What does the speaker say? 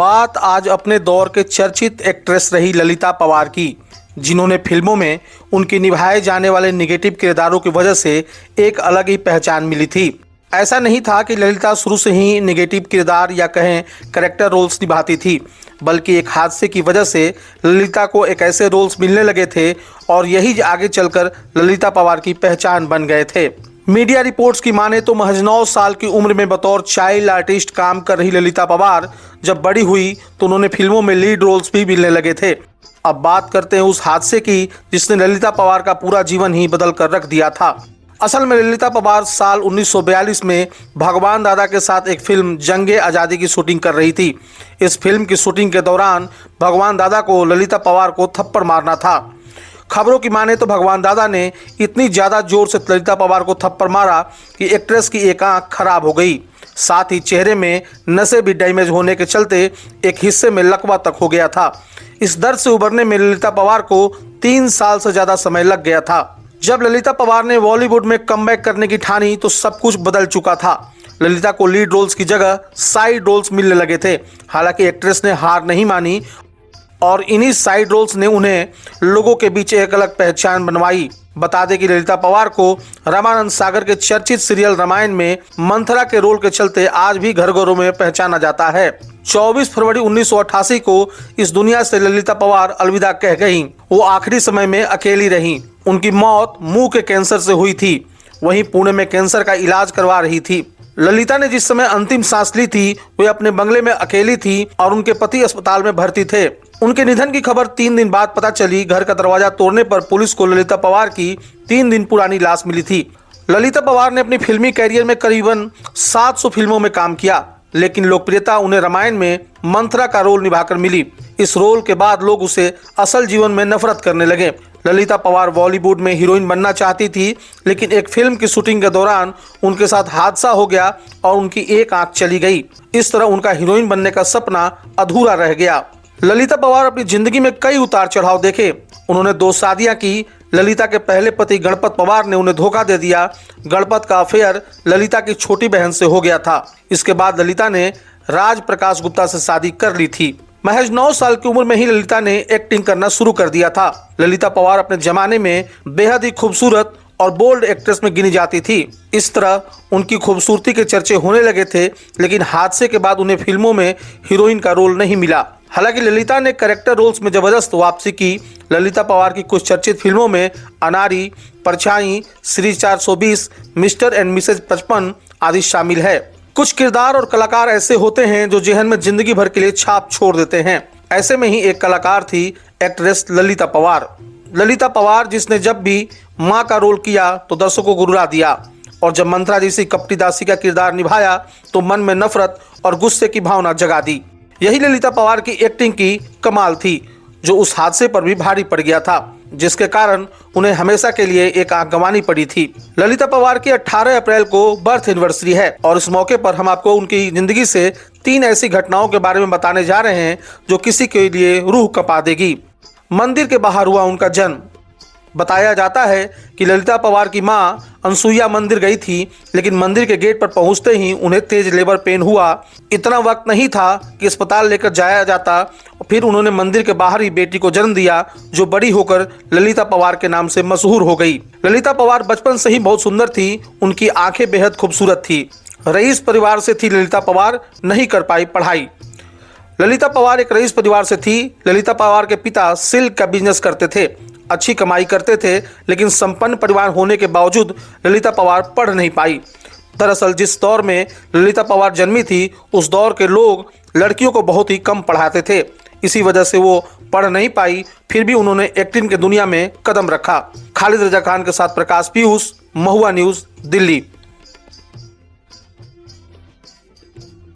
बात आज अपने दौर के चर्चित एक्ट्रेस रही ललिता पवार की, जिन्होंने फिल्मों में उनके निभाए जाने वाले नेगेटिव किरदारों की वजह से एक अलग ही पहचान मिली थी। ऐसा नहीं था कि ललिता शुरू से ही नेगेटिव किरदार या कहें कैरेक्टर रोल्स निभाती थी, बल्कि एक हादसे की वजह से ललिता को एक ऐसे रोल्स मिलने लगे थे और यही आगे चलकर ललिता पवार की पहचान बन गए थे। मीडिया रिपोर्ट्स की माने तो महज 9 साल की उम्र में बतौर चाइल्ड आर्टिस्ट काम कर रही ललिता पवार जब बड़ी हुई तो उन्होंने फिल्मों में लीड रोल्स भी मिलने लगे थे। अब बात करते हैं उस हादसे की जिसने ललिता पवार का पूरा जीवन ही बदल कर रख दिया था। असल में ललिता पवार साल 1942 में भगवान दादा के साथ एक फिल्म जंगे आज़ादी की शूटिंग कर रही थी। इस फिल्म की शूटिंग के दौरान भगवान दादा को ललिता पवार को थप्पड़ मारना था। खबरों की माने तो भगवान दादा ने इतनी ज़्यादा जोर से ललिता पवार को थप्पड़ मारा कि एक्ट्रेस की एक आंख खराब हो गई, साथ ही चेहरे में नसें भी डैमेज होने के चलते एक हिस्से में लकवा तक हो गया था। इस दर्द से उबरने में ललिता पवार को 3 साल से ज़्यादा समय लग गया था। जब ललिता पवार ने बॉलीवुड में कमबैक करने की ठानी तो सब कुछ बदल चुका था। ललिता को लीड रोल्स की जगह साइड रोल्स मिलने लगे थे। हालांकि एक्ट्रेस ने हार नहीं मानी और इन्हीं साइड रोल्स ने उन्हें लोगों के बीच एक अलग पहचान बनवाई। बता दें कि ललिता पवार को रामानंद सागर के चर्चित सीरियल रामायण में मंथरा के रोल के चलते आज भी घर घरों में पहचाना जाता है। 24 फरवरी 1988 को इस दुनिया से ललिता पवार अलविदा कह गईं। वो आखिरी समय में अकेली रहीं। उनकी मौत मुंह के कैंसर से हुई थी। वहीं पुणे में कैंसर का इलाज करवा रही थी। ललिता ने जिस समय अंतिम सांस ली थी वे अपने बंगले में अकेली थी और उनके पति अस्पताल में भर्ती थे। उनके निधन की खबर 3 दिन बाद पता चली। घर का दरवाजा तोड़ने पर पुलिस को ललिता पवार की 3 दिन पुरानी लाश मिली थी। ललिता पवार ने अपनी फिल्मी कैरियर में करीबन 700 फिल्मों में काम किया, लेकिन लोकप्रियता उन्हें रामायण में मंथरा का रोल निभाकर मिली। इस रोल के बाद लोग उसे असल जीवन में नफरत करने लगे। ललिता पवार बॉलीवुड में हीरोइन बनना चाहती थी, लेकिन एक फिल्म की शूटिंग के दौरान उनके साथ हादसा हो गया और उनकी एक आंख चली गई। इस तरह उनका हीरोइन बनने का सपना अधूरा रह गया। ललिता पवार अपनी जिंदगी में कई उतार चढ़ाव देखे। उन्होंने 2 शादियां की। ललिता के पहले पति गणपत पवार ने उन्हें धोखा दे दिया। गणपत का अफेयर ललिता की छोटी बहन से हो गया था। इसके बाद ललिता ने राज प्रकाश गुप्ता से शादी कर ली थी। महज 9 साल की उम्र में ही ललिता ने एक्टिंग करना शुरू कर दिया था। ललिता पवार अपने जमाने में बेहद ही खूबसूरत और बोल्ड एक्ट्रेस में गिनी जाती थी। इस तरह उनकी खूबसूरती के चर्चे होने लगे थे, लेकिन हादसे के बाद उन्हें फिल्मों में हीरोइन का रोल नहीं मिला। हालांकि ललिता ने कैरेक्टर रोल्स में जबरदस्त वापसी की। ललिता पवार की कुछ चर्चित फिल्मों में अनारी, परछाई, श्री 420, मिस्टर एंड मिसेज 55 आदि शामिल है। कुछ किरदार और कलाकार ऐसे होते हैं जो जेहन में जिंदगी भर के लिए छाप छोड़ देते हैं। ऐसे में ही एक कलाकार थी एक्ट्रेस ललिता पवार। ललिता पवार जिसने जब भी माँ का रोल किया तो दर्शकों को रुला दिया और जब मंथरा जैसी कपटी दासी का किरदार निभाया तो मन में नफरत और गुस्से की भावना जगा दी। यही ललिता पवार की एक्टिंग की कमाल थी, जो उस हादसे पर भी भारी पड़ गया था, जिसके कारण उन्हें हमेशा के लिए एक आंख गंवानी पड़ी थी। ललिता पवार की 18 अप्रैल को बर्थ एनिवर्सरी है और इस मौके पर हम आपको उनकी जिंदगी से 3 ऐसी घटनाओं के बारे में बताने जा रहे हैं जो किसी के लिए रूह कपा देगी। मंदिर के बाहर हुआ उनका जन्म। बताया जाता है कि ललिता पवार की मां अनसुईया मंदिर गई थी, लेकिन मंदिर के गेट पर पहुंचते ही उन्हें तेज लेबर पेन हुआ। इतना वक्त नहीं था कि अस्पताल लेकर जाया जाता। फिर उन्होंने मंदिर के बाहर ही बेटी को जन्म दिया, जो बड़ी होकर ललिता पवार के नाम से मशहूर हो गई। ललिता पवार बचपन से ही बहुत सुंदर थी। उनकी आंखें बेहद खूबसूरत थी। रईस परिवार से थी ललिता पवार, नहीं कर पाई पढ़ाई। ललिता पवार एक रईस परिवार से थी। ललिता पवार के पिता सिल्क का बिजनेस करते थे, अच्छी कमाई करते थे, लेकिन संपन्न परिवार होने के बावजूद ललिता पवार पढ़ नहीं पाई। दरअसल जिस दौर में ललिता पवार जन्मी थी उस दौर के लोग लड़कियों को बहुत ही कम पढ़ाते थे। इसी वजह से वो पढ़ नहीं पाई। फिर भी उन्होंने एक्टिंग की दुनिया में कदम रखा। खालिद रजा खान के साथ प्रकाश पीयूष, महुआ न्यूज़, दिल्ली।